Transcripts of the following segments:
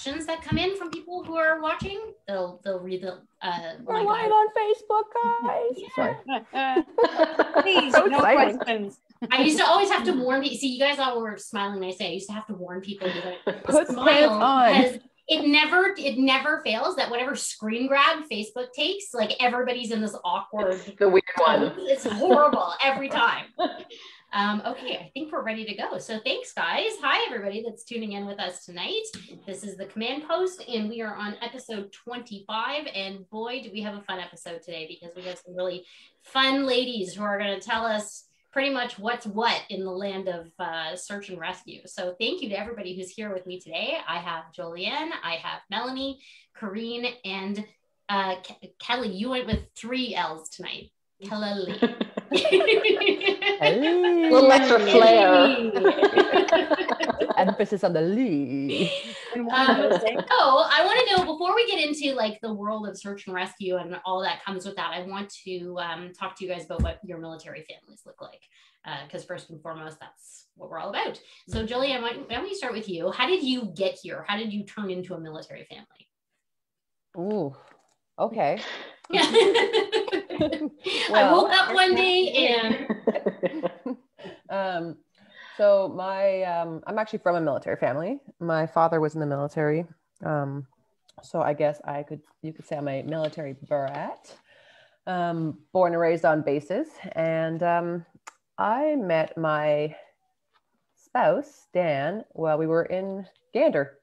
questions that come in from people who are watching. They'll read the we're live on Facebook, guys. Yeah. Sorry. Please, So no exciting. questions. I used to always have to warn people. See, you guys all were smiling nice. I used to have to warn people that Put smile on. because it never fails that whatever screen grab Facebook takes, like everybody's in this awkward. It's the weird one. It's horrible every time. Okay, I think we're ready to go. So thanks, guys. Hi, everybody that's tuning in with us tonight. This is the Command Post, and we are on episode 25. And boy, do we have a fun episode today because we have some really fun ladies who are going to tell us pretty much what's what in the land of search and rescue. So thank you to everybody who's here with me today. I have Jolien, I have Melanie, Corrine, and Kelly. You went with 3 L's tonight. Kelly. A little extra flair. Emphasis on the Lee. So I want to know, before we get into like the world of search and rescue and all that comes with that, I want to talk to you guys about what your military families look like. Because first and foremost, that's what we're all about. So Jillian, why don't we start with you? How did you get here? How did you turn into a military family? Ooh, okay. I woke up one day and so I'm actually from a military family. My father was in the military, so I guess you could say I'm a military brat, born and raised on bases. And I met my spouse Dan while we were in Gander,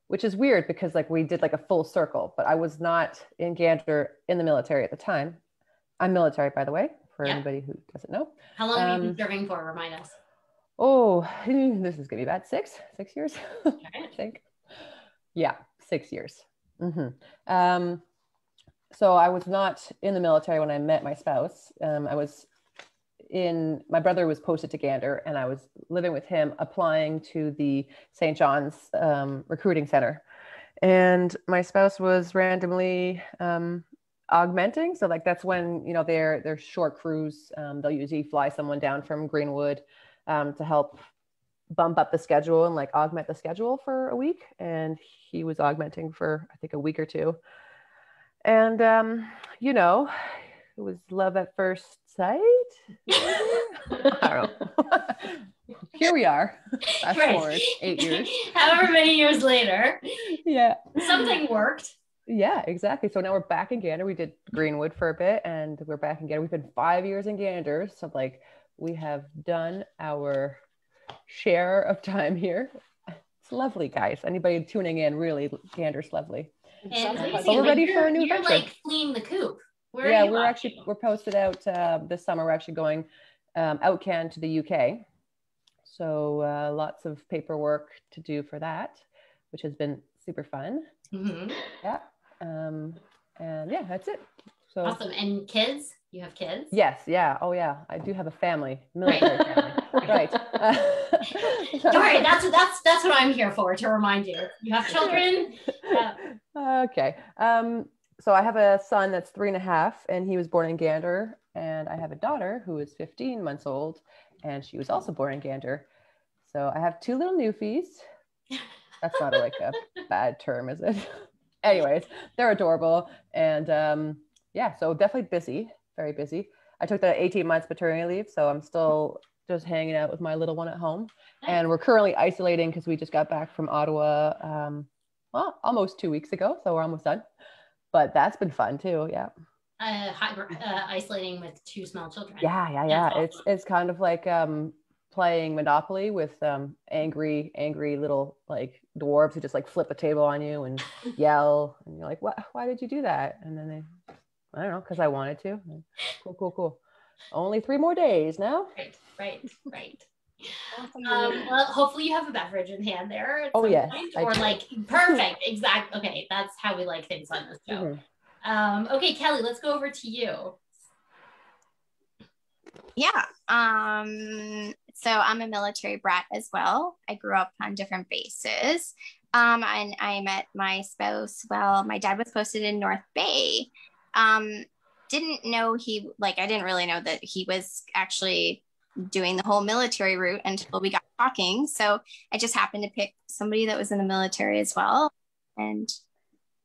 which is weird because like we did like a full circle, but I was not in Gander in the military at the time. I'm military, by the way, for anybody who doesn't know. How long have you been serving for? Remind us. Oh, this is gonna be about 6 years, I think. Yeah, 6 years. Mm-hmm. So I was not in the military when I met my spouse. My brother was posted to Gander, and I was living with him, applying to the St. John's recruiting center. And my spouse was randomly augmenting. So like that's when, they're short crews. They'll usually fly someone down from Greenwood to help bump up the schedule and like augment the schedule for a week. And he was augmenting for, I think, a week or 2. And, it was love at first sight. I don't know. Here we are. Fast forward 8 years. However many years later. Yeah. Something worked. Yeah, exactly. So now we're back in Gander. We did Greenwood for a bit and we're back in Gander. We've been 5 years in Gander. So like we have done our share of time here. It's lovely, guys. Anybody tuning in, really, Gander's lovely. And we're ready for a new You're adventure. like fleeing the coop. We're posted out this summer. We're actually going outcan to the UK. So lots of paperwork to do for that, which has been super fun. Mm-hmm. Yeah. And yeah, that's it. So awesome. And kids? You have kids? Yes. Yeah. Oh yeah. I do have a family, military family. Right. Don't worry. That's what I'm here for, to remind you. You have children. Okay. So I have a son that's 3.5 and he was born in Gander, and I have a daughter who is 15 months old and she was also born in Gander. So I have 2 little newfies. That's not like a bad term, is it? Anyways, they're adorable. And so definitely busy, very busy. I took the 18 months paternity leave, so I'm still just hanging out with my little one at home. And we're currently isolating because we just got back from Ottawa, almost 2 weeks ago. So we're almost done. But that's been fun too. Yeah. Isolating with 2 small children. Yeah. Awesome. It's kind of like playing Monopoly with angry little like dwarves who just like flip a table on you and yell, and you're like, what? Why did you do that? And then I don't know, because I wanted to. Cool. Only 3 more days now. Right. Well, hopefully you have a beverage in hand there. Oh yeah. Or like perfect. Exactly. Okay, that's how we like things on this show. Mm-hmm. Okay, Kelly, let's go over to you. Yeah. So I'm a military brat as well. I grew up on different bases. And I met my spouse. Well, my dad was posted in North Bay. Didn't know I didn't really know that he was actually doing the whole military route until we got talking. So I just happened to pick somebody that was in the military as well. And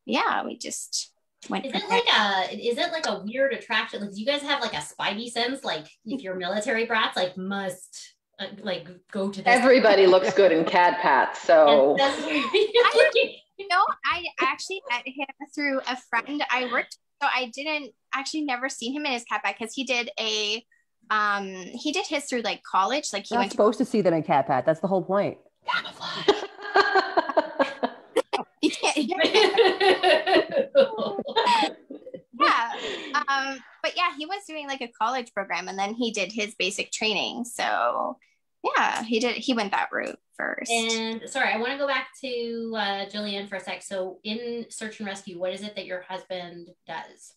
yeah, we just went. Is it like a weird attraction? Like, do you guys have like a spidey sense? Like, if you're military brats, like must like go to this. Everybody looks good in Cad Pat, so. I actually met him through a friend I worked. So I didn't actually never seen him in his Cat Pat because he did his through like college. Like he You're not supposed to see them in Cat Pat. That's the whole point. Camouflage. But yeah, he was doing like a college program and then he did his basic training. So yeah, he went that route first. And sorry, I want to go back to Jillian for a sec. So in search and rescue, what is it that your husband does?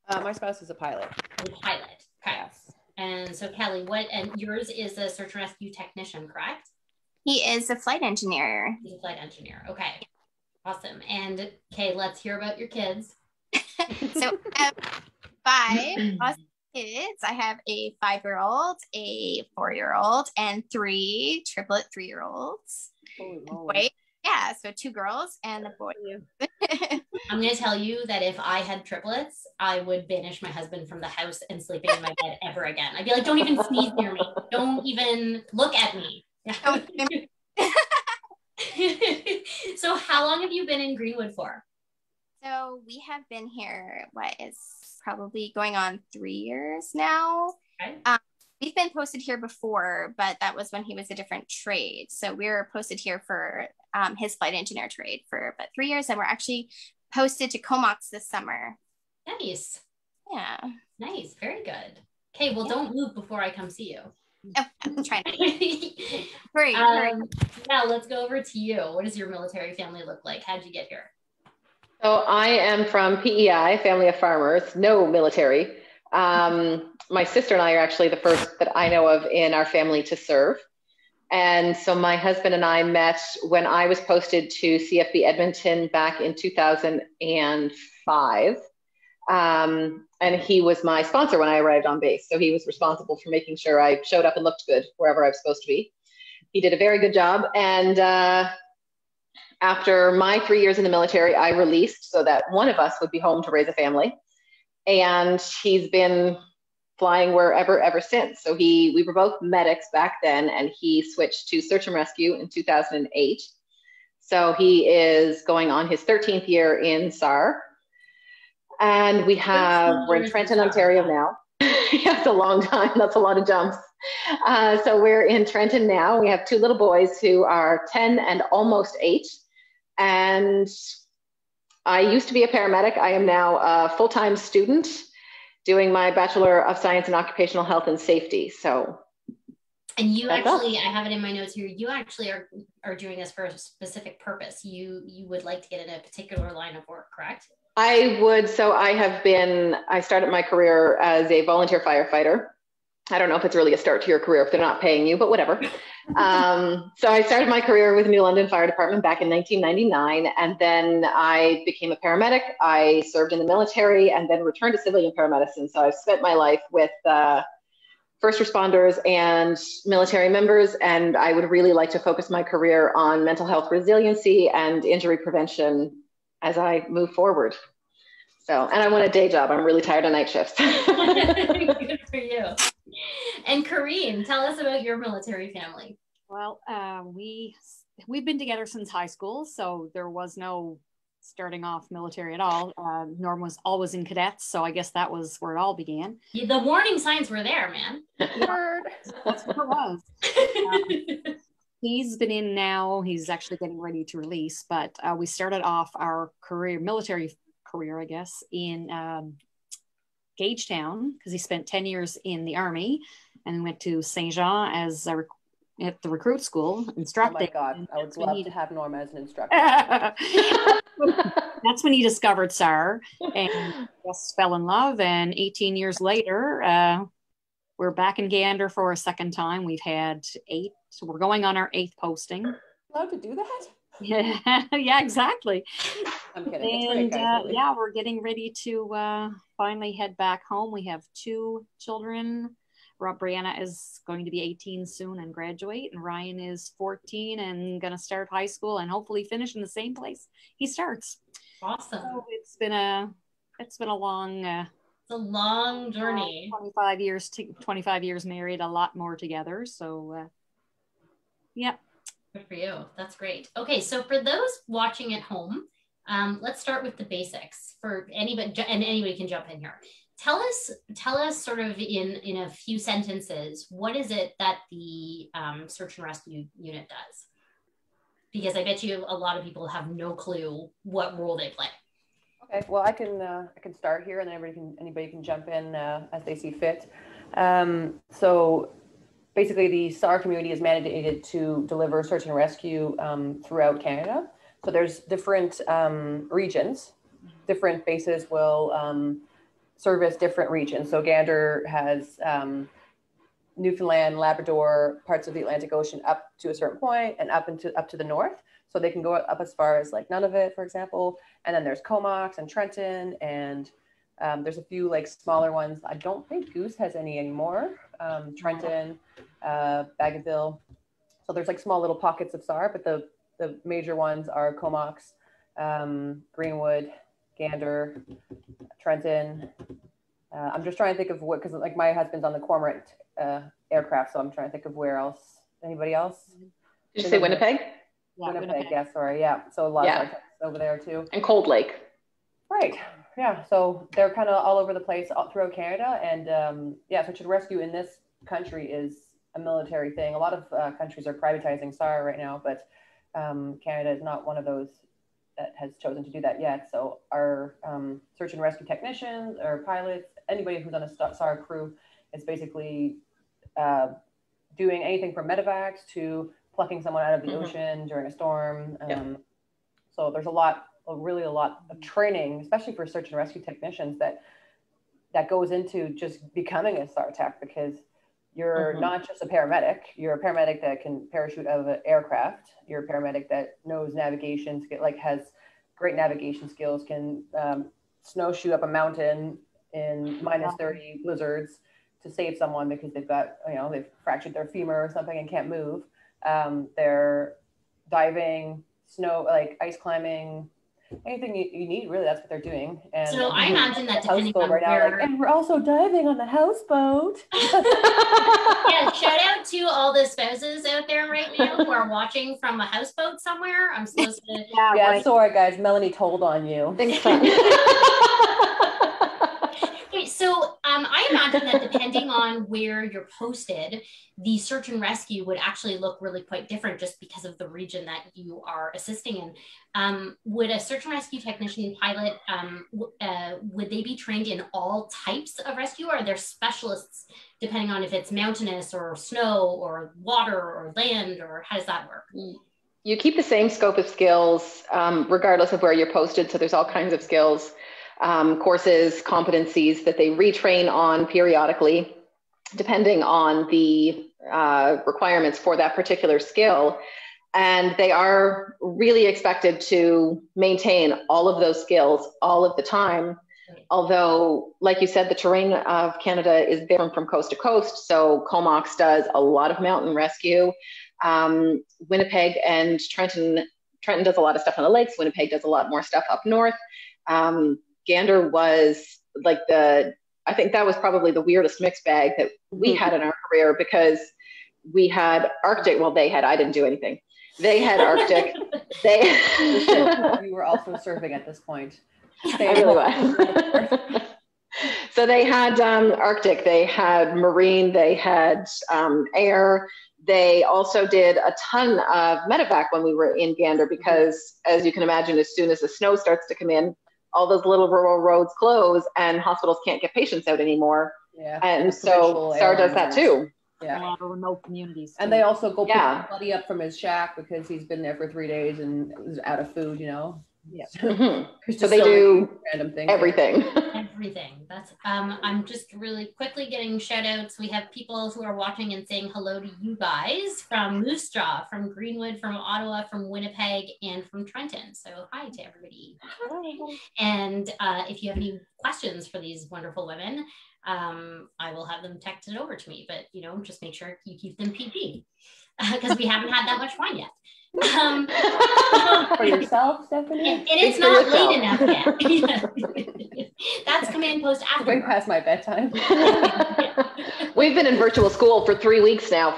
My spouse is a pilot. A pilot. Okay. Yes. And so Kelly, and yours is a search and rescue technician, correct? He is a flight engineer. He's a flight engineer. Okay. Awesome. And okay, let's hear about your kids. So I have 5 awesome kids. I have a 5-year-old, a 4-year-old, and 3 triplet 3-year-olds. Wait, yeah, so 2 girls and a boy. I'm going to tell you that if I had triplets, I would banish my husband from the house and sleeping in my bed ever again. I'd be like, don't even sneeze near me. Don't even look at me. So how long have you been in Greenwood for? So we have been here, probably going on 3 years now. Okay. We've been posted here before, but that was when he was a different trade. So we were posted here for his flight engineer trade for about 3 years, and we're actually posted to Comox this summer. Nice. Yeah. Nice. Very good. Okay, well, don't move before I come see you. Oh, I'm trying to. Hurry. Now let's go over to you. What does your military family look like? How'd you get here? So I am from PEI, Family of Farmers, no military. My sister and I are actually the first that I know of in our family to serve. And so my husband and I met when I was posted to CFB Edmonton back in 2005. And he was my sponsor when I arrived on base. So he was responsible for making sure I showed up and looked good wherever I was supposed to be. He did a very good job. And after my 3 years in the military, I released so that one of us would be home to raise a family. And he's been flying wherever ever since. So we were both medics back then, and he switched to search and rescue in 2008. So he is going on his 13th year in SAR. And we're in Trenton, Ontario now. That's a long time. That's a lot of jumps. So we're in Trenton now. We have 2 little boys who are 10 and almost 8. And I used to be a paramedic. I am now a full-time student doing my Bachelor of Science in Occupational Health and Safety. So. And you actually, I have it in my notes here, you actually are doing this for a specific purpose. You would like to get in a particular line of work, correct? I would. So I started my career as a volunteer firefighter. I don't know if it's really a start to your career if they're not paying you, but whatever. So I started my career with the New London Fire Department back in 1999. And then I became a paramedic. I served in the military and then returned to civilian paramedicine. So I've spent my life with first responders and military members. And I would really like to focus my career on mental health resiliency and injury prevention as I move forward. So, and I want a day job. I'm really tired of night shifts. Good for you. And Corrine, tell us about your military family. Well, we've been together since high school, so there was no starting off military at all. Norm was always in cadets, so I guess that was where it all began. The warning signs were there, man. That's what it was. He's been in now. He's actually getting ready to release, but we started off our military career, I guess, in Gagetown because he spent 10 years in the Army and went to Saint Jean as at the recruit school instructing. Oh my God, I would love to have Norma as an instructor. That's when he discovered SAR and just fell in love. And 18 years later, we're back in Gander for a second time. We've had 8, so we're going on our 8th posting. Allowed to do that? Yeah, exactly. I'm kidding. And yeah, we're getting ready to finally head back home. We have 2 children. Brianna is going to be 18 soon and graduate, and Ryan is 14 and going to start high school and hopefully finish in the same place he starts. Awesome. So it's been a long, it's a long journey. 25 years married, a lot more together. So, yeah. Good for you. That's great. Okay, so for those watching at home, let's start with the basics for anybody, and anybody can jump in here. Tell us sort of in a few sentences, what is it that the search and rescue unit does? Because I bet you a lot of people have no clue what role they play. Okay, well, I can start here, and then anybody can jump in as they see fit. So basically, the SAR community is mandated to deliver search and rescue throughout Canada. So there's different regions. Different bases will service different regions. So Gander has Newfoundland, Labrador, parts of the Atlantic Ocean up to a certain point, and up to the north. So they can go up as far as like Nunavut, for example. And then there's Comox and Trenton, and there's a few like smaller ones. I don't think Goose has any anymore. Trenton, Bagotville. So there's like small little pockets of SAR, but the major ones are Comox, Greenwood, Gander, Trenton. I'm just trying to think of what, because like my husband's on the Cormorant aircraft, so I'm trying to think of where else. Anybody else? Did you say Winnipeg? Yeah, Winnipeg, yeah, sorry, yeah. So a lot of over there too. And Cold Lake. Right. Yeah. So they're kind of all over the place all throughout Canada. And search and rescue in this country is a military thing. A lot of countries are privatizing SAR right now, but Canada is not one of those that has chosen to do that yet. So our search and rescue technicians or pilots, anybody who's on a SAR crew is basically doing anything from medevacs to plucking someone out of the ocean during a storm. So there's really a lot of training, especially for search and rescue technicians that goes into just becoming a SAR tech, because you're not just a paramedic, you're a paramedic that can parachute out of an aircraft. You're a paramedic that knows navigation, has great navigation skills, can snowshoe up a mountain in -30 blizzards to save someone because they've fractured their femur or something and can't move. They're diving, ice climbing, anything you need, really, that's what they're doing. And so I imagine that depending on where... and we're also diving on the houseboat. Yeah, shout out to all the spouses out there right now who are watching from a houseboat somewhere. I'm supposed to... Yeah, sorry guys, Melanie told on you. Thanks, fun. Okay, so I imagine that depending on where you're posted, the search and rescue would actually look really quite different just because of the region that you are assisting in. Would a search and rescue technician pilot, would they be trained in all types of rescue, or are there specialists depending on if it's mountainous or snow or water or land, or how does that work? You keep the same scope of skills regardless of where you're posted. So there's all kinds of skills, courses, competencies that they retrain on periodically, depending on the requirements for that particular skill. And they are really expected to maintain all of those skills all of the time. Although, like you said, the terrain of Canada is different from coast to coast. So Comox does a lot of mountain rescue. Winnipeg and Trenton does a lot of stuff on the lakes. Winnipeg does a lot more stuff up north. Gander was I think that was probably the weirdest mixed bag that we had in our career, because we had Arctic. Well, I didn't do anything. They had Arctic. You were also surfing at this point. I really was. So they had Arctic, they had Marine, they had air. They also did a ton of medevac when we were in Gander, because as you can imagine, as soon as the snow starts to come in, all those little rural roads close and hospitals can't get patients out anymore. Yeah. And so SAR does that too. Yeah. A lot of remote communities. And they also go pick somebody up from his shack because he's been there for 3 days and is out of food, Yeah. So they do random things, everything. everything. That's I'm just really quickly getting shout outs. We have people who are watching and saying hello to you guys from Moose Jaw, from Greenwood, from Ottawa, from Winnipeg, and from Trenton. So hi to everybody. And if you have any questions for these wonderful women, I will have them texted over to me, but just make sure you keep them PG because we haven't had that much wine yet. For yourself, Stephanie? And it's not late enough yet. That's command post after. Way past my bedtime. We've been in virtual school for 3 weeks now.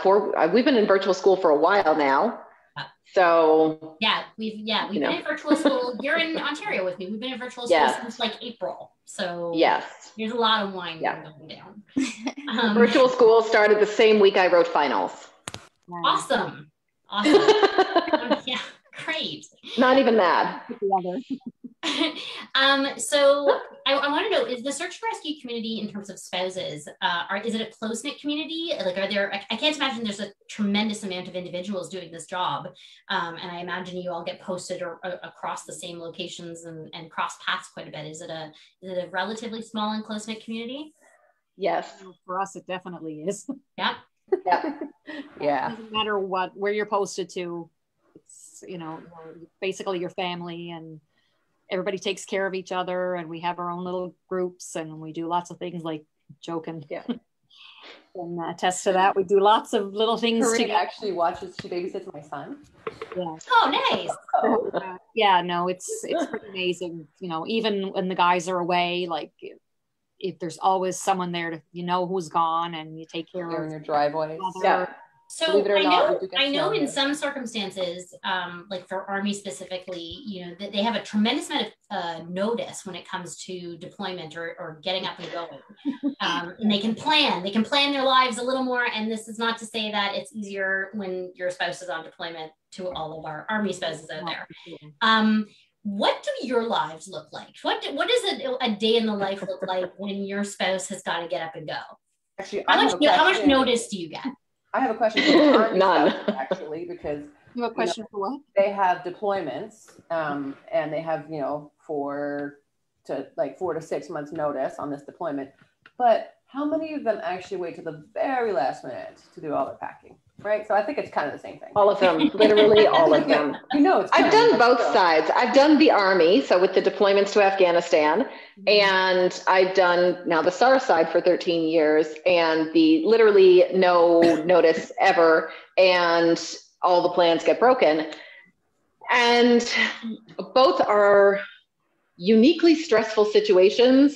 We've been in virtual school for a while now. So we've been in virtual school. You're in Ontario with me. We've been in virtual school since like April. So there's a lot of wine going down. Virtual school started the same week I wrote finals. Awesome. Yeah, great. Not even mad. So I want to know, is the search and rescue community in terms of spouses, is it a close-knit community? Like, I can't imagine there's a tremendous amount of individuals doing this job. And I imagine you all get posted across the same locations and cross paths quite a bit. Is it a relatively small and close-knit community? Yes. For us, it definitely is. Yeah. Yeah. It doesn't matter where you're posted to. It's basically your family, and everybody takes care of each other, and we have our own little groups, and we do lots of things like joking. Yeah. And attest to that. We do lots of little things. Corinne actually she babysits my son. Yeah. Oh, nice. It's pretty amazing. Even when the guys are away, like if there's always someone there to who's gone, and you take care of your driveway. Yeah. So I know in some circumstances, like for Army specifically, they have a tremendous amount of notice when it comes to deployment or getting up and going. And they can plan their lives a little more. And this is not to say that it's easier when your spouse is on deployment, to all of our Army spouses out there. What do your lives look like? What does a day in the life look like when your spouse has got to get up and go? Actually, how much notice do you get? I have a question for the Army None. spouse, actually, because You have a question for what? they have deployments, and they have 4 to 6 months notice on this deployment. But how many of them actually wait to the very last minute to do all their packing? Right. So I think it's kind of the same thing. All of them, literally all of them. I've done both sides. I've done the Army, so with the deployments to Afghanistan, and I've done now the SAR side for 13 years, and the literally no notice ever, and all the plans get broken. And both are uniquely stressful situations.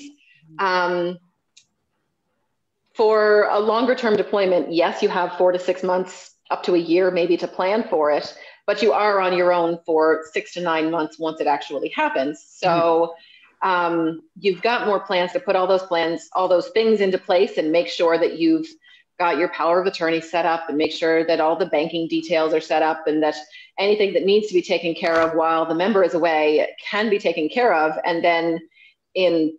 For a longer term deployment, yes, you have 4 to 6 months, up to a year maybe, to plan for it, but you are on your own for 6 to 9 months once it actually happens. So you've got more plans to put all those things into place, and make sure that you've got your power of attorney set up, and make sure that all the banking details are set up, and that anything that needs to be taken care of while the member is away can be taken care of. And then in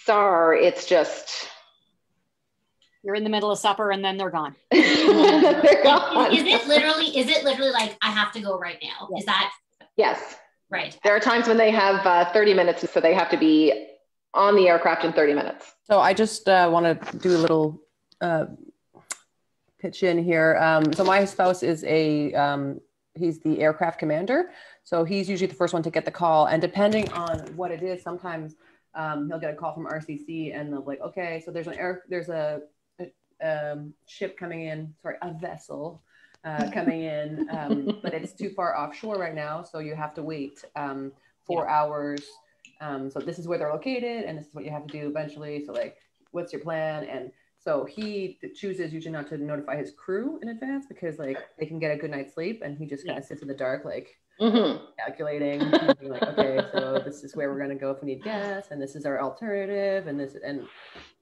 SAR, it's just... You're in the middle of supper and then they're gone. They're gone. Is it literally like, I have to go right now? Yes. Is that? Yes. Right. There are times when they have 30 minutes, so they have to be on the aircraft in 30 minutes. So I just want to do a little pitch in here. So my spouse is he's the aircraft commander. So he's usually the first one to get the call. And depending on what it is, sometimes he'll get a call from RCC, and they'll be like, okay, so there's a ship coming in, a vessel coming in, but it's too far offshore right now, so you have to wait 4 hours. So this is where they're located, and this is what you have to do eventually. So what's your plan? And so he chooses usually not to notify his crew in advance, because they can get a good night's sleep, and he just kind of sits in the dark, calculating, being like, okay, so this is where we're going to go if we need gas, and this is our alternative, and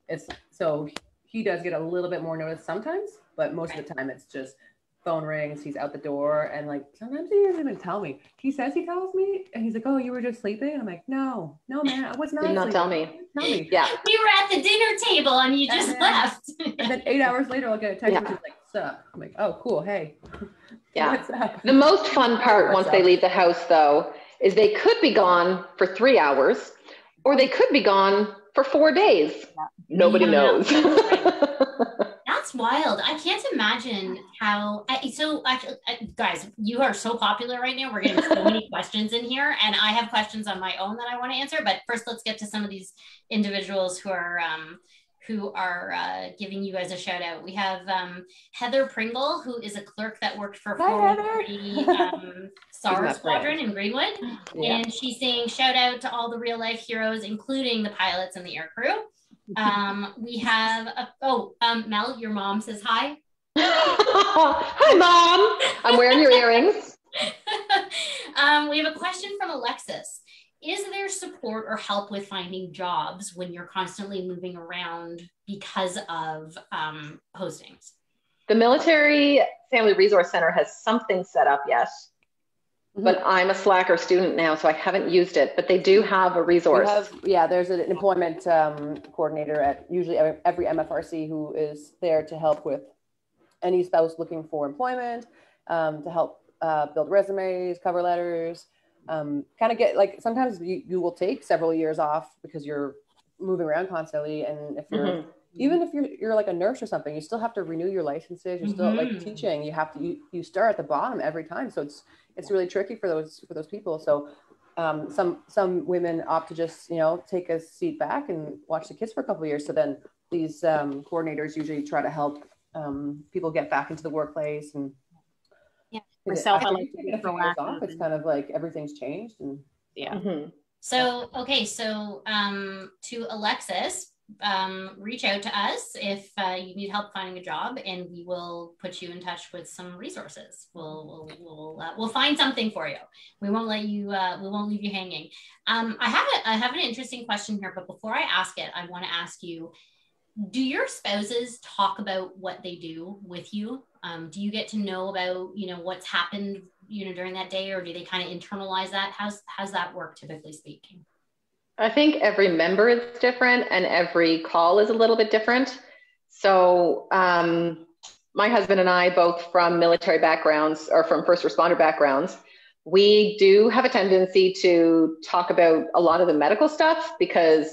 it's so he does get a little bit more notice sometimes, but most of the time it's just phone rings, he's out the door, and sometimes he doesn't even tell me. He says he tells me, and he's like, oh, you were just sleeping? And I'm like, no man, I was not sleeping. Did not tell me. Yeah. We were at the dinner table and you just left. And then 8 hours later, I'll get a text which is like, sup? I'm like, oh, cool, hey. Yeah. What's up? The most fun part once they leave the house, though, is they could be gone for 3 hours, or they could be gone for 4 days. Yeah. Nobody knows. That's wild. I can't imagine how. So, actually, guys, you are so popular right now. We're getting so many questions in here, and I have questions on my own that I want to answer. But first, let's get to some of these individuals who are giving you guys a shout out. We have Heather Pringle, who is a clerk that worked for 413 SAR Squadron in Greenwood, and she's saying shout out to all the real life heroes, including the pilots and the air crew. We have Mel, your mom says hi. Hi, Mom. I'm wearing your earrings. We have a question from Alexis. Is there support or help with finding jobs when you're constantly moving around because of postings? The Military Family Resource Center has something set up, yes. But I'm a slacker student now, so I haven't used it. But they do have a resource. There's an employment coordinator at usually every MFRC who is there to help with any spouse looking for employment, to help build resumes, cover letters, kind of get, like, sometimes you will take several years off because you're moving around constantly. And if you're, even if you're like a nurse or something, you still have to renew your licenses. You're still like teaching, you have to, you start at the bottom every time. So it's really tricky for those people. So some women opt to just, take a seat back and watch the kids for a couple of years. So then these coordinators usually try to help people get back into the workplace. And myself, I like to be proactive. It's kind of like everything's changed. And So, okay. So to Alexis, reach out to us if you need help finding a job, and we will put you in touch with some resources. We'll find something for you. We won't let you. We won't leave you hanging. I have an interesting question here, but before I ask it, I want to ask you: do your spouses talk about what they do with you? Do you get to know about what's happened during that day, or do they kind of internalize that? How's that work, typically speaking? I think every member is different and every call is a little bit different. So my husband and I, both from military backgrounds or from first responder backgrounds, we do have a tendency to talk about a lot of the medical stuff because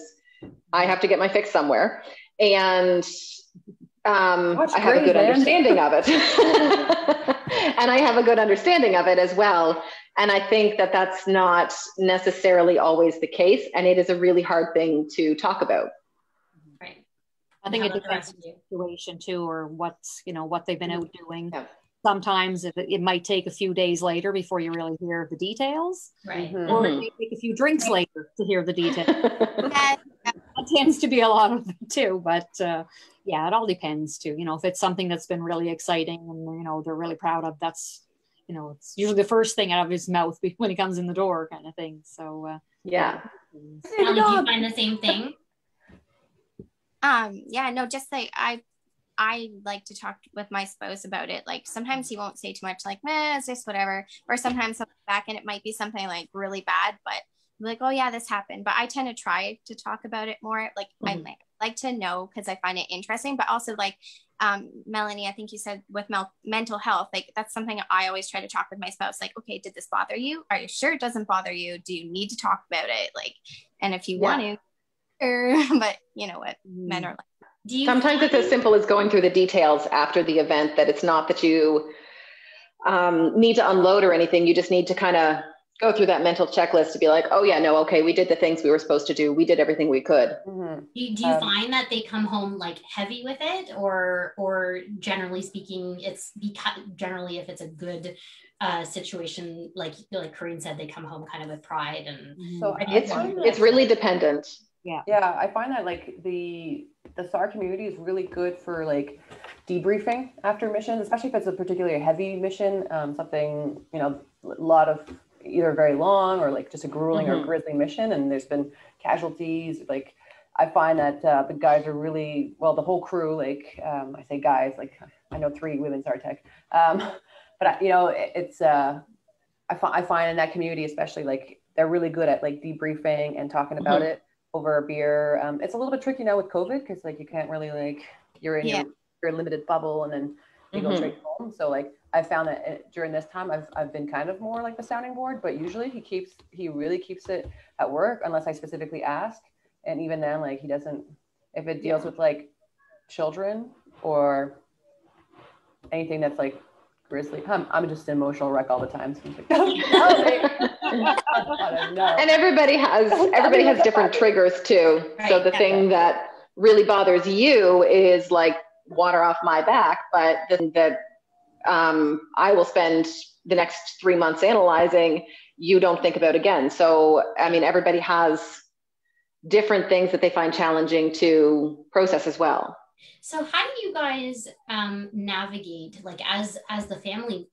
I have to get my fix somewhere. And I have a good understanding of it. And I have a good understanding of it as well. And I think that that's not necessarily always the case. And it is a really hard thing to talk about. Right. I think it depends on the situation too, or what they've been out doing. Yeah. Sometimes it might take a few days later before you really hear the details. Right. Or it may take a few drinks later to hear the details. That tends to be a lot of it too. But it all depends too. If it's something that's been really exciting and, they're really proud of, that's, it's usually the first thing out of his mouth when he comes in the door, kind of thing. So, Ellie, do you find the same thing? Just like I like to talk with my spouse about it. Like sometimes he won't say too much, like, it's just whatever. Or sometimes he'll come back and it might be something like really bad, but I'm like, oh yeah, this happened. But I tend to try to talk about it more. Like I like to know because I find it interesting, but also like Melanie, I think you said with mental health, like that's something I always try to talk with my spouse. Like, okay, did this bother you? Are you sure it doesn't bother you? Do you need to talk about it? Like, and if you want to, but you know what, men are like. Sometimes it's as simple as going through the details after the event, that it's not that you need to unload or anything. You just need to kind of go through that mental checklist to be like, oh yeah, no, okay, we did the things we were supposed to do. We did everything we could. Do you find that they come home like heavy with it, or generally speaking, it's because generally if it's a good situation, like Corinne said, they come home kind of with pride, and so it's really dependent. Yeah, I find that like the SAR community is really good for like debriefing after missions, especially if it's a particularly heavy mission, something, a lot of either very long or like just a grueling or grisly mission, and there's been casualties. Like I find that the guys are really, well, the whole crew, like I say guys, like I know 3 women SAR tech, but it's I find in that community especially, like they're really good at like debriefing and talking about it over a beer. It's a little bit tricky now with COVID because like you can't really like you're in your limited bubble and then you go straight home. So like I found that during this time I've been kind of more like the sounding board, but usually he really keeps it at work unless I specifically ask. And even then, like he doesn't, if it deals with like children or anything that's like grisly, I'm just an emotional wreck all the time. So I'm like, no. And everybody has different triggers too. Right, So the thing that really bothers you is like water off my back, but the thing that I will spend the next 3 months analyzing, you don't think about again. So, I mean, everybody has different things that they find challenging to process as well. So how do you guys navigate, like as the family,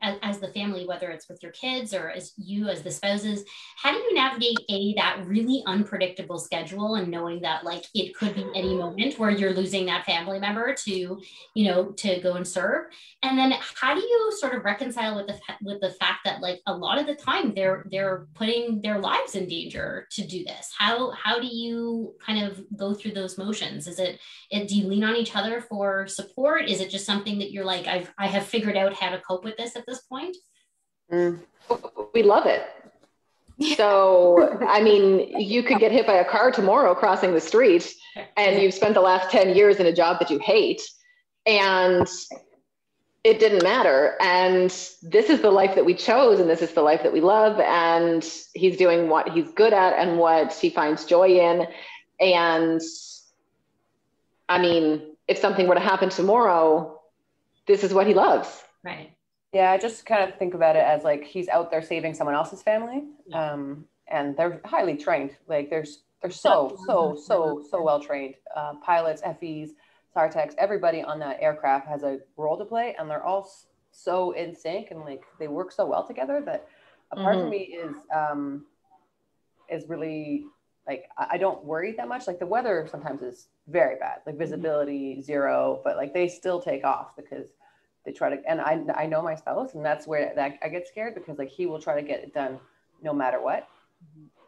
whether it's with your kids or as you as the spouses, how do you navigate that really unpredictable schedule and knowing that like it could be any moment where you're losing that family member to, to go and serve? And then how do you sort of reconcile with the fact that like a lot of the time they're putting their lives in danger to do this? How do you kind of go through those motions? Do you lean on each other for support? Is it just something that you're like, I have figured out how to cope with this at this point? We love it. So, I mean, you could get hit by a car tomorrow crossing the street and you've spent the last 10 years in a job that you hate and it didn't matter. And this is the life that we chose and this is the life that we love. And he's doing what he's good at and what he finds joy in. And I mean, if something were to happen tomorrow, this is what he loves. Right. Yeah, I just kind of think about it as like he's out there saving someone else's family, and they're highly trained. Like they're so well trained. Pilots, FEs, SARTECs, everybody on that aircraft has a role to play, and they're all so in sync and like they work so well together that a part of me is really like I don't worry that much. Like the weather sometimes is very bad, like visibility 0, but like they still take off because they try to, and I know my spouse, and that's where I get scared because like he will try to get it done no matter what,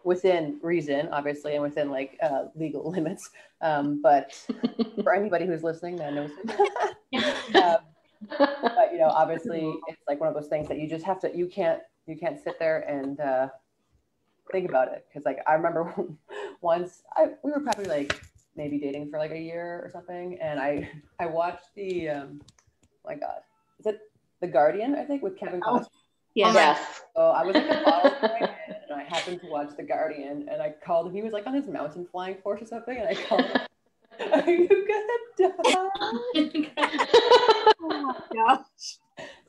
within reason, obviously, and within like legal limits. But for anybody who's listening that knows him. But obviously it's like one of those things that you just have to, you can't sit there and think about it. Cause like, I remember once we were probably like maybe dating for like a year or something. And I watched the, my God, is it The Guardian, I think, with Kevin Costner? Yes. So I was like a bottle and I happened to watch The Guardian and I called him. He was like on his mountain flying course or something. And I called him, are you gonna die? Oh my gosh.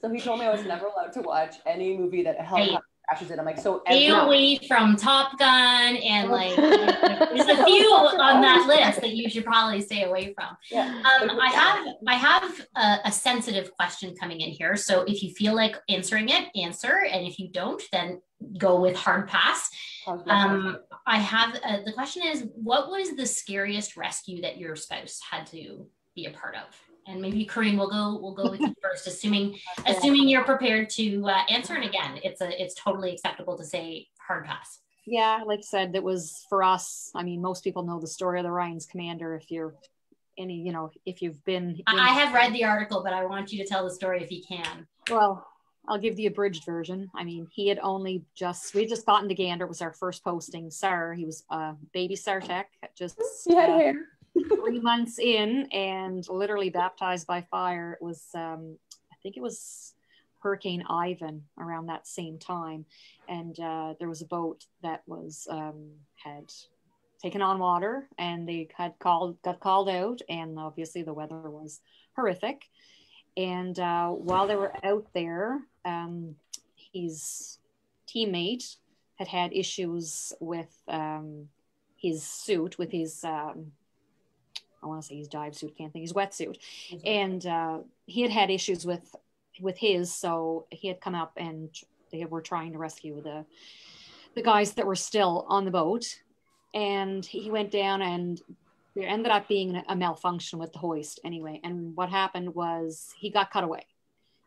So he told me I was never allowed to watch any movie that helicopter crashes in. I'm like, so stay away from Top Gun and like there's a few on that list that you should probably stay away from. Yeah. I have a sensitive question coming in here. So if you feel like answering it, answer, and if you don't, then go with hard pass. I have the question is, what was the scariest rescue that your spouse had to be a part of? And maybe Corinne, we'll go with you first, assuming you're prepared to answer. And again, it's totally acceptable to say hard pass. Yeah, like I said, that was for us. I mean, most people know the story of the Ryan's Commander. If you're if you've been, I have read the article, but I want you to tell the story if you can. Well, I'll give the abridged version. I mean, we had just gotten to Gander. It was our first posting. Sir, he was a baby SARTEC, just he had hair. 3 months in and literally baptized by fire. It was, I think it was Hurricane Ivan around that same time. And there was a boat that was, had taken on water and they got called out, and obviously the weather was horrific. And while they were out there, his teammate had issues with his suit, with his, I want to say his dive suit, can't think, his wetsuit. And he had issues with his, so he had come up and they were trying to rescue the guys that were still on the boat. And he went down and there ended up being a malfunction with the hoist anyway. And what happened was he got cut away.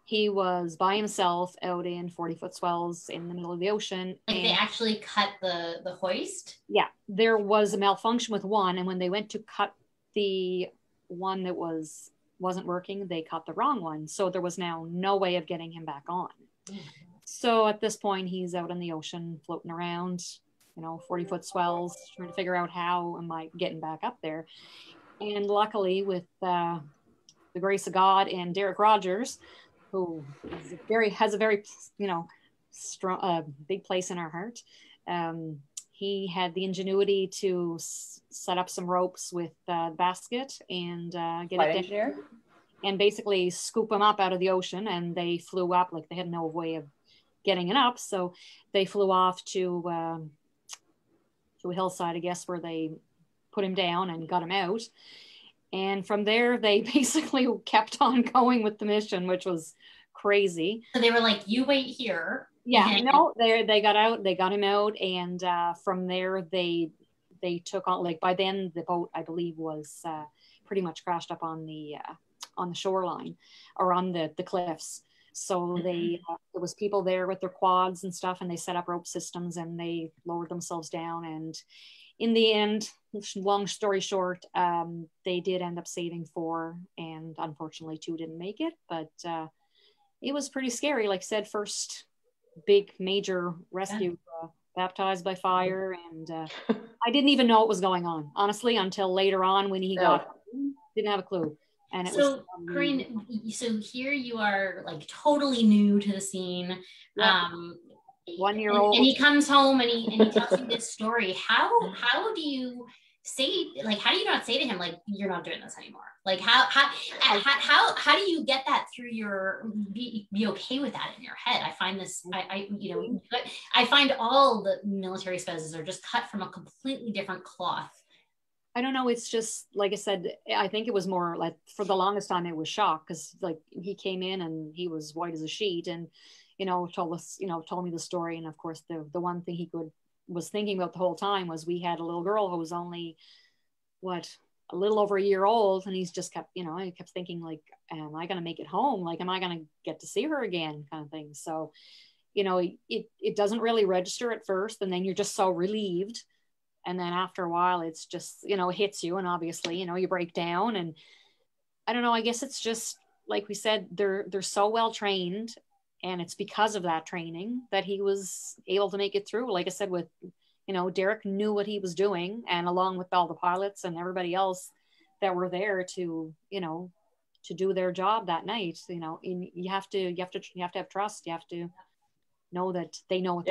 He was by himself out in 40-foot swells in the middle of the ocean. Like they actually cut the hoist? Yeah, there was a malfunction with one. And when they went to cut the one that wasn't working, they cut the wrong one. So there was now no way of getting him back on. So at this point, he's out in the ocean floating around. 40-foot swells, trying to figure out how am I getting back up there. And luckily, with the grace of God and Derek Rogers, who has a very strong, big place in our heart. He had the ingenuity to set up some ropes with the basket and get it there, and basically scoop them up out of the ocean. And they flew up, like they had no way of getting it up, so they flew off to a hillside, I guess, where they put him down and got him out. And from there, they basically kept on going with the mission, which was crazy. So they were like, "You wait here." Yeah, no, they got out, they got him out, and from there they took on. Like by then, the boat, I believe, was pretty much crashed up on the shoreline or on the cliffs. So there was people there with their quads and stuff, and they set up rope systems and they lowered themselves down. And in the end, long story short, they did end up saving 4, and unfortunately 2 didn't make it. But it was pretty scary. Like I said, first big major rescue, baptized by fire, and I didn't even know what was going on, honestly, until later on when he got home. Didn't have a clue. And it was Corinne, so here you are, like totally new to the scene. Yeah. 1 year old, and he comes home and he tells you this story. How do you say, like, how do you not say to him, like, you're not doing this anymore? Like how do you get that through your be okay with that in your head? I find this, I find all the military spouses are just cut from a completely different cloth. I don't know. It's just, like I said, I think it was more like, for the longest time it was shock, because like he came in and he was white as a sheet, and told me the story. And of course the one thing he was thinking about the whole time was we had a little girl who was only a little over a year old, and he's just kept thinking, like, am I going to make it home? Like, am I going to get to see her again, kind of thing. So it doesn't really register at first, and then you're just so relieved. And then after a while, it's just, it hits you, and obviously, you break down. And I don't know, I guess it's just, like we said, they're so well trained, and it's because of that training that he was able to make it through. Like I said, with, Derek knew what he was doing, and along with all the pilots and everybody else that were there to do their job that night, you have to have trust. You have to know that they know what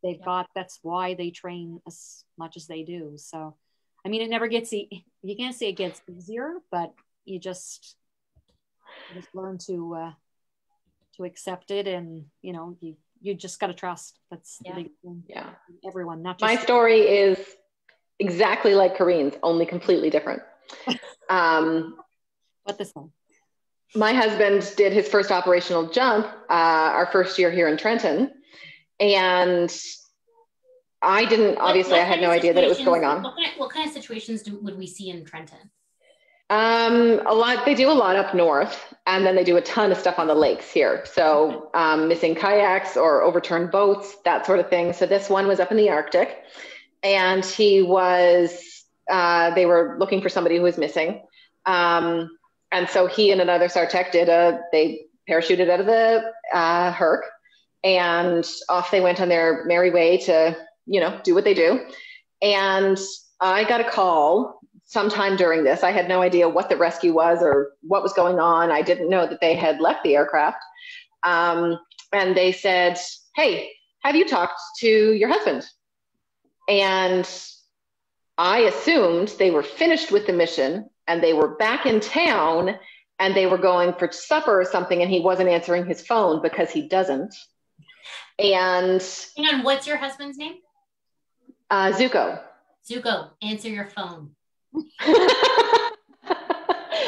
they've got. That's why they train as much as they do. So, I mean, it never gets, you can't say it gets easier, but you just learn to accept it. And, you just got to trust. That's the big thing. Yeah. Everyone, not just my story is exactly like Corinne's, only completely different. What this one? My husband did his first operational jump our first year here in Trenton. And I didn't, obviously I had no idea that it was going on. What kind of situations would we see in Trenton? They do a lot up north, and then they do a ton of stuff on the lakes here. So missing kayaks or overturned boats, that sort of thing. So this one was up in the Arctic, and they were looking for somebody who was missing. And so he and another SARTEC they parachuted out of the Herc, and off they went on their merry way to, do what they do. And I got a call sometime during this. I had no idea what the rescue was or what was going on. I didn't know that they had left the aircraft. And they said, "Hey, have you talked to your husband?" And I assumed they were finished with the mission and they were back in town and they were going for supper or something, and he wasn't answering his phone because he doesn't. And hang on, what's your husband's name? Zuko. Zuko, answer your phone.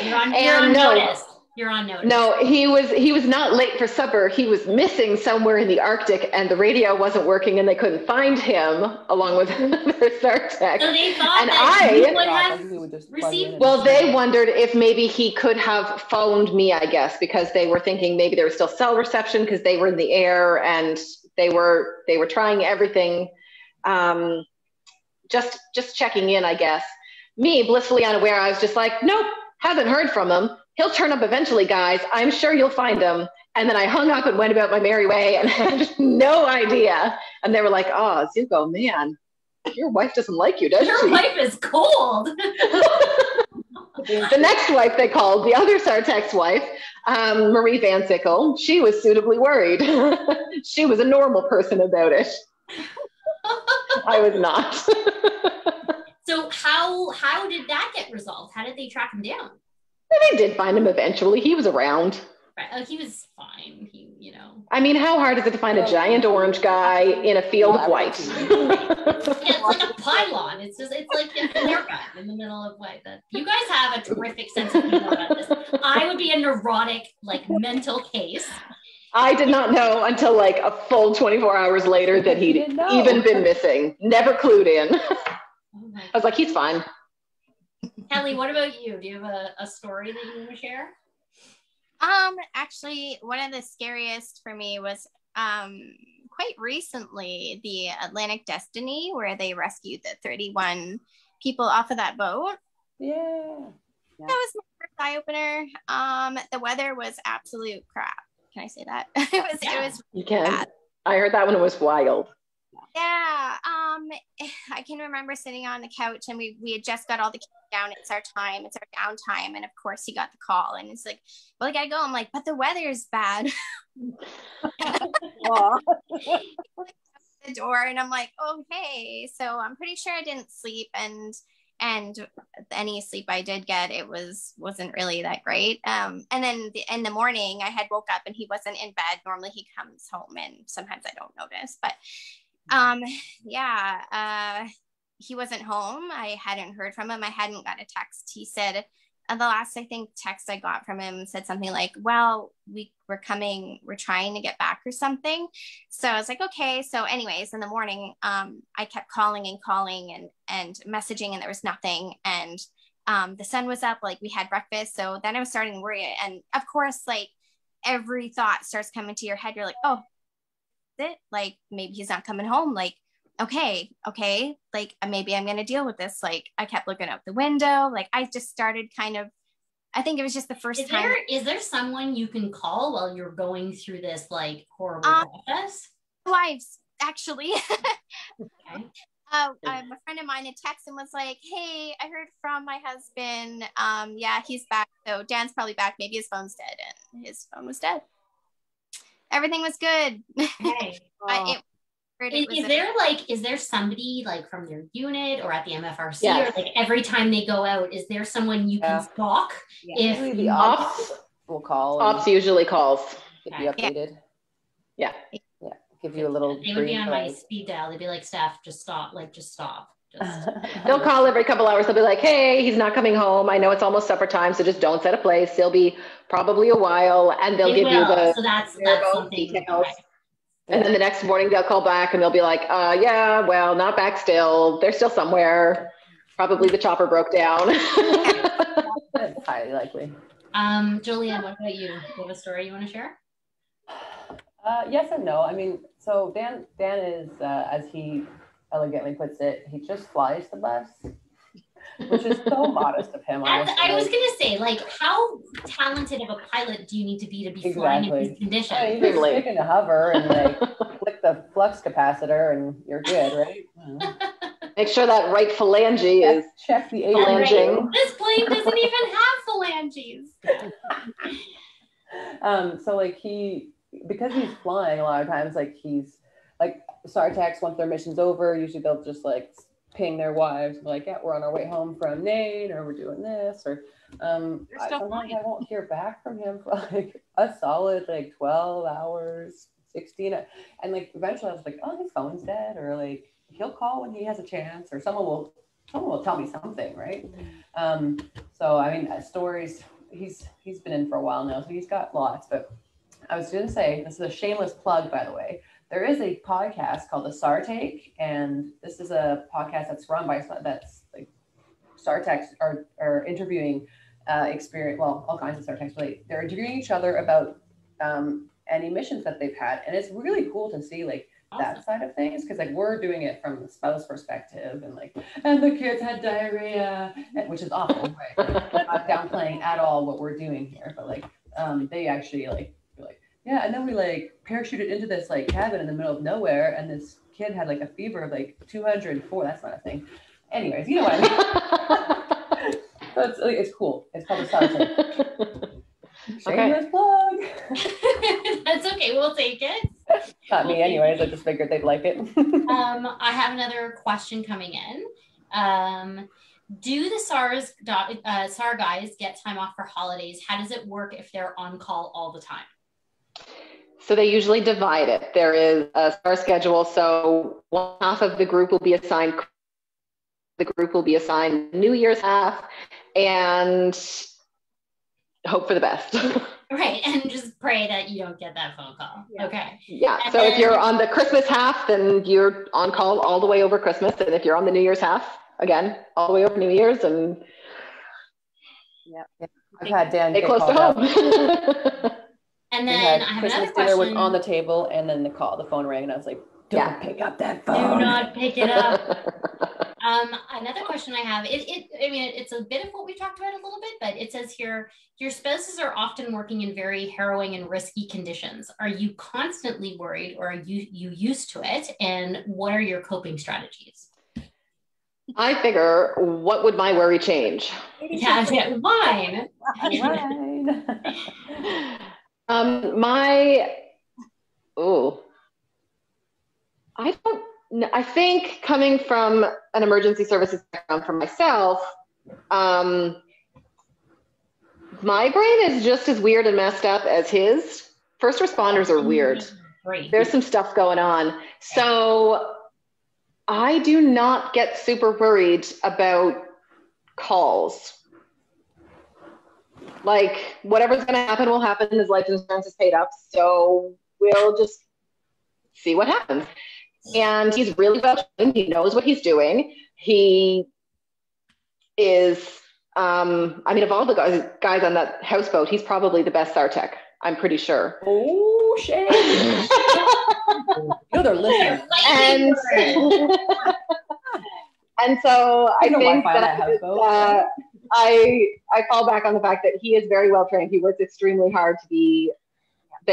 You're on notice. You're on notice. No, he was not late for supper. He was missing somewhere in the Arctic, and the radio wasn't working, and they couldn't find him along with their SARTEC. So they thought he would have received. Well, they wondered if maybe he could have phoned me, I guess, because they were thinking maybe there was still cell reception because they were in the air, and they were trying everything, just checking in, I guess. Me, blissfully unaware, I was just like, nope, haven't heard from him. He'll turn up eventually, guys. I'm sure you'll find him. And then I hung up and went about my merry way and had no idea. And they were like, "Oh, Zuko, man, Your wife doesn't like you, does Your she? wife is cold. The next wife they called, the other Sartek's wife, Marie Van Sickle, she was suitably worried. She was a normal person about it. I was not. So how did that get resolved? How did they track him down? They did find him eventually. He was around. Right. Oh, he was fine. I mean, how hard is it to find a giant orange guy in a field of white? It's like a pylon. It's like a haircut in the middle of white. You guys have a terrific sense of humor about this. I would be a neurotic, mental case. I did not know until like a full 24 hours later that he'd even been missing. Never clued in. I was like, he's fine. Kelly, what about you? Do you have a story that you want to share? Actually, one of the scariest for me was quite recently the Atlantic Destiny, where they rescued the 31 people off of that boat. Yeah. That was my first eye opener. The weather was absolute crap. Can I say that? It was You can. bad. I heard that one was wild. Yeah. I can remember sitting on the couch and we had just got all the kids down. It's our time. It's our downtime. And of course he got the call and it's like, well, I gotta go. I'm like, but the weather is bad. The door and I'm like, okay. So I'm pretty sure I didn't sleep and any sleep I did get, it wasn't really that great. And then in the morning I had woke up and he wasn't in bed. Normally he comes home and sometimes I don't notice, but he wasn't home. I hadn't heard from him. I hadn't got a text. He said, the last, I think, text I got from him said something like, well, we're coming, we're trying to get back or something. So I was like, okay. So anyways, in the morning, I kept calling and messaging and there was nothing. And the sun was up, like we had breakfast. So then I was starting to worry. And of course, like every thought starts coming to your head. You're like, oh, it, like maybe he's not coming home, like okay, like maybe I'm gonna deal with this. Like I kept looking out the window, like I just started kind of, I think it was just the first time. Is there someone you can call while you're going through this like horrible process? Wives, actually. Okay. A friend of mine had texted and was like, hey, I heard from my husband, yeah, he's back, so Dan's probably back, maybe his phone's dead. And his phone was dead. Everything was good. Hey. Is there somebody like from their unit or at the MFRC or like every time they go out, is there someone you can stalk? Yeah. If the ops will call. Ops usually calls. Keep you updated. Yeah. Give you a little. They would be on my speed dial. They'd be like, Steph, just stop. They'll call every couple hours. They'll be like, hey, he's not coming home. I know it's almost supper time, so just don't set a place. He'll be probably a while, and they'll give you the that's details. And then the next morning they'll call back and they'll be like, yeah, well, not back still. They're still somewhere. Probably the chopper broke down. That's highly likely. Julianne, what about you? Do you have a story you want to share? Yes and no. I mean, so Dan is, as he elegantly puts it, he just flies the bus, which is so modest of him. I was going to say, like, how talented of a pilot do you need to be flying in these conditions? Yeah, you just stick in a hover and like click the flux capacitor and you're good, right? Make sure that right phalange is check the phalanging. Right. This plane doesn't even have phalanges. So like because he's flying a lot of times, like he's like Sartaks, once their mission's over, usually they'll just like ping their wives like, yeah, we're on our way home from Nain, or we're doing this, or sometimes I won't hear back from him for like a solid like 12 hours, 16, and like eventually I was like, oh, his phone's dead, or like he'll call when he has a chance, or someone will tell me something, right? So I mean, stories, he's been in for a while now, so he's got lots. But I was going to say, this is a shameless plug, by the way. There is a podcast called the Sartake, and this is a podcast that's run by, that's like Sartaks are interviewing all kinds of Sartaks, but they're interviewing each other about any missions that they've had. And it's really cool to see like that side of things, because like we're doing it from the spouse perspective, and the kids had diarrhea, which is awful, right? Not downplaying at all what we're doing here, but like they actually like, yeah, and then we like parachuted into this like cabin in the middle of nowhere, and this kid had like a fever of like 204. That's not a thing. Anyways, you know what I mean. So it's cool. It's called a SAR type. Shameless plug. That's okay. We'll take it. Not me, anyways. I just figured they'd like it. I have another question coming in. Do the SAR guys get time off for holidays? How does it work if they're on call all the time? So they usually divide it. There is a SAR schedule. So one half of the group will be assigned New Year's half, and hope for the best. Right, and just pray that you don't get that phone call. Yeah. Okay. Yeah, and so if you're on the Christmas half, then you're on call all the way over Christmas. And if you're on the New Year's half, again, all the way over New Year's. And yeah, I've had Dan stay close to home. And then I have Christmas another dinner question. was on the table, and then the phone rang, and I was like, don't pick up that phone. Do not pick it up. Another question I have, it's a bit of what we talked about a little bit, but it says here, your spouses are often working in very harrowing and risky conditions. Are you constantly worried, or are you used to it? And what are your coping strategies? I figure, what would my worry change? Yeah, mine. I think coming from an emergency services background for myself, my brain is just as weird and messed up as his. First responders are weird. There's some stuff going on. So I do not get super worried about calls. Like, whatever's going to happen will happen. His life insurance is paid up. So we'll just see what happens. And he's really well trained. He knows what he's doing. He is, of all the guys on that houseboat, he's probably the best SAR tech, I'm pretty sure. Oh, shit. They're listening. And so I think that I fall back on the fact that he is very well trained. He works extremely hard they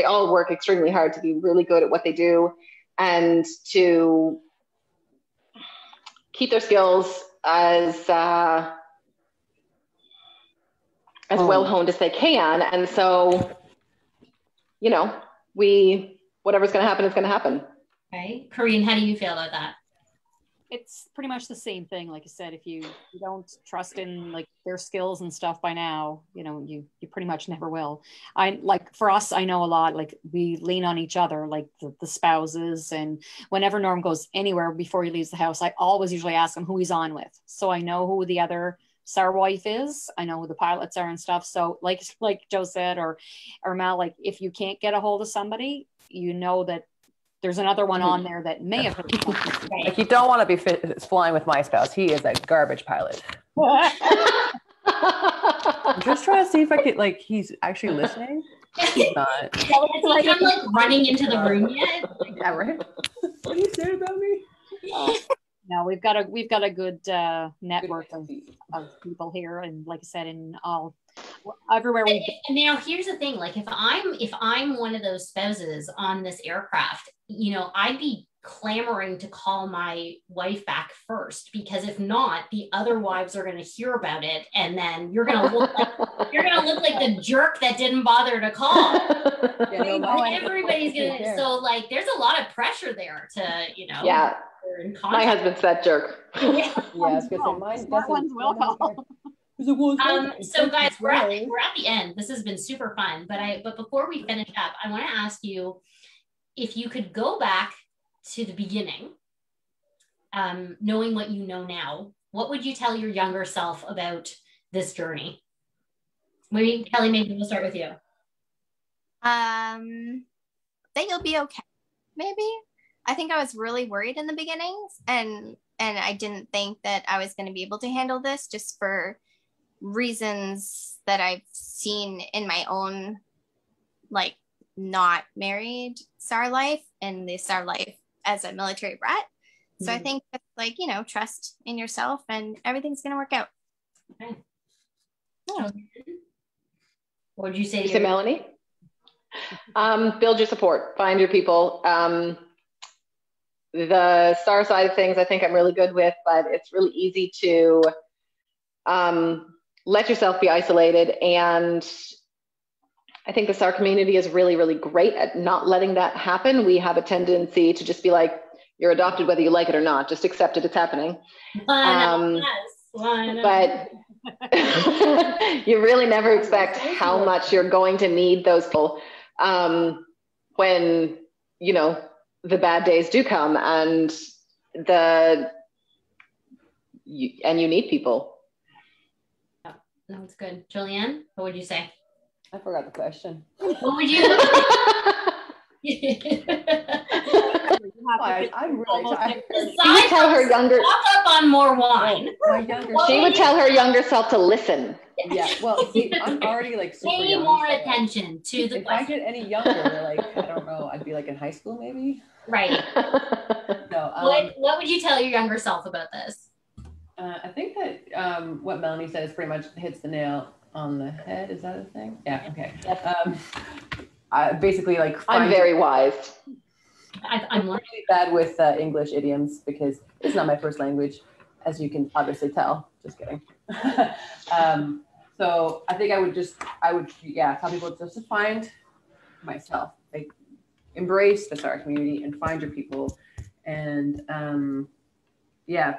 all work extremely hard to be really good at what they do, and to keep their skills as well honed as they can. And so, whatever's going to happen is going to happen. Okay. Corinne, how do you feel about that? It's pretty much the same thing. Like I said, if you don't trust in like their skills and stuff by now, you pretty much never will. For us, I know a lot, like we lean on each other, like the spouses, and whenever Norm goes anywhere before he leaves the house, I always usually ask him who he's on with. So I know who the other SAR wife is. I know who the pilots are and stuff. So like Joe said, or Mal, like if you can't get a hold of somebody, you know that there's another one on there that may have heard something. Like, you don't want to be flying with my spouse. He is a garbage pilot. I'm just trying to see if I could, he's actually listening. He's not. I'm like running into the room yet. Yeah, right. What are you saying about me? No, we've got a good network of people here, and like I said, everywhere we go. And now here's the thing: like if I'm one of those spouses on this aircraft, I'd be clamoring to call my wife back first, because if not, the other wives are going to hear about it, and then you're going to look like the jerk that didn't bother to call. Everybody's going to. So there's a lot of pressure there to Yeah. My husband's that jerk. Yeah, I was gonna say mine. Smart ones will call. So guys, we're at the end. This has been super fun, but before we finish up, I want to ask you if you could go back to the beginning, knowing what you know now, what would you tell your younger self about this journey? Maybe Kelly, maybe we'll start with you. That you'll be okay. Maybe. I think I was really worried in the beginnings, and I didn't think that I was going to be able to handle this, just for reasons that I've seen in my own, not married SAR life and the SAR life as a military brat. So I think it's trust in yourself and everything's going to work out. Okay. Oh. What would you say? Melanie? Build your support, find your people. the STAR side of things, I think I'm really good with, but it's really easy to let yourself be isolated. And I think the STAR community is really, really great at not letting that happen. We have a tendency to just be like, you're adopted whether you like it or not, just accept it, it's happening. But you really never expect how much you're going to need those people when, you know, the bad days do come, and you need people. Yeah, that's good. Julianne, what would you say? I forgot the question. What would you? I'm really tired. She would tell her younger. Stock up on more wine. She would tell her younger self to listen. Yeah, well, see, I'm already like super Pay young, more so attention to the if question. I get any younger, like I don't know, I'd be like in high school maybe. Right. No. What would you tell your younger self about this? I think that what Melanie said is pretty much hits the nail on the head. Is that a thing? Yeah. Okay. Yep. I basically like. I'm very wise. I'm really bad with English idioms because it's not my first language, as you can obviously tell. Just kidding. So I think I would tell people just to find myself, like embrace the STAR community and find your people, and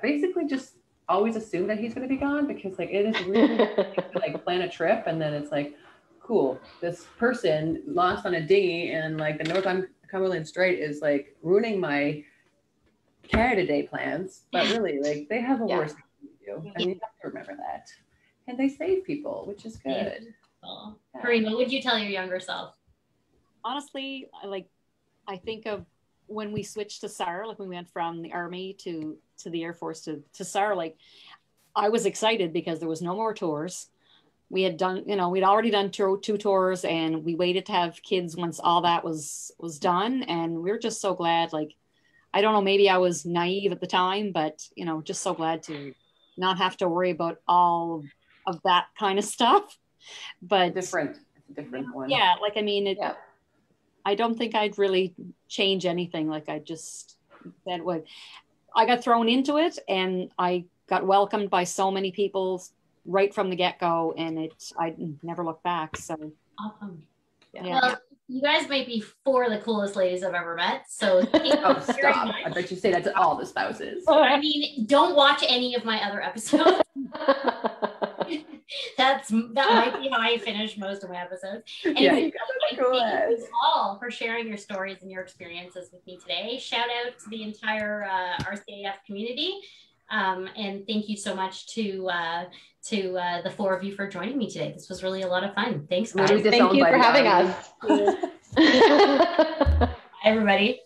basically just always assume that he's going to be gone, because like it is really to like plan a trip and then it's like, cool, this person lost on a dinghy and like the North Cumberland Strait is like ruining my Canada Day plans, but really like they have a worse thing to do, and you have to remember that. And they save people, which is good. Corinne, what would you tell your younger self? Honestly, I think of when we switched to SAR, like when we went from the Army to the Air Force to SAR, like I was excited because there was no more tours. We had done, we'd already done two tours, and we waited to have kids once all that was done. And we were just so glad, like, I don't know, maybe I was naive at the time, but, just so glad to not have to worry about all of that kind of stuff. But it's a different one. Yeah. Like, I mean, I don't think I'd really change anything. Like I got thrown into it, and I got welcomed by so many people right from the get-go, and I never looked back. So awesome. Yeah. Well, you guys might be four of the coolest ladies I've ever met. So stop. I bet you say that to all the spouses. I mean, don't watch any of my other episodes. That might be how I finish most of my episodes. Anyway, thank you all for sharing your stories and your experiences with me today. Shout out to the entire RCAF community. And thank you so much to the four of you for joining me today. This was really a lot of fun. Thanks, guys. Thank you for having us. Bye, everybody.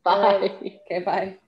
Bye. Okay, bye.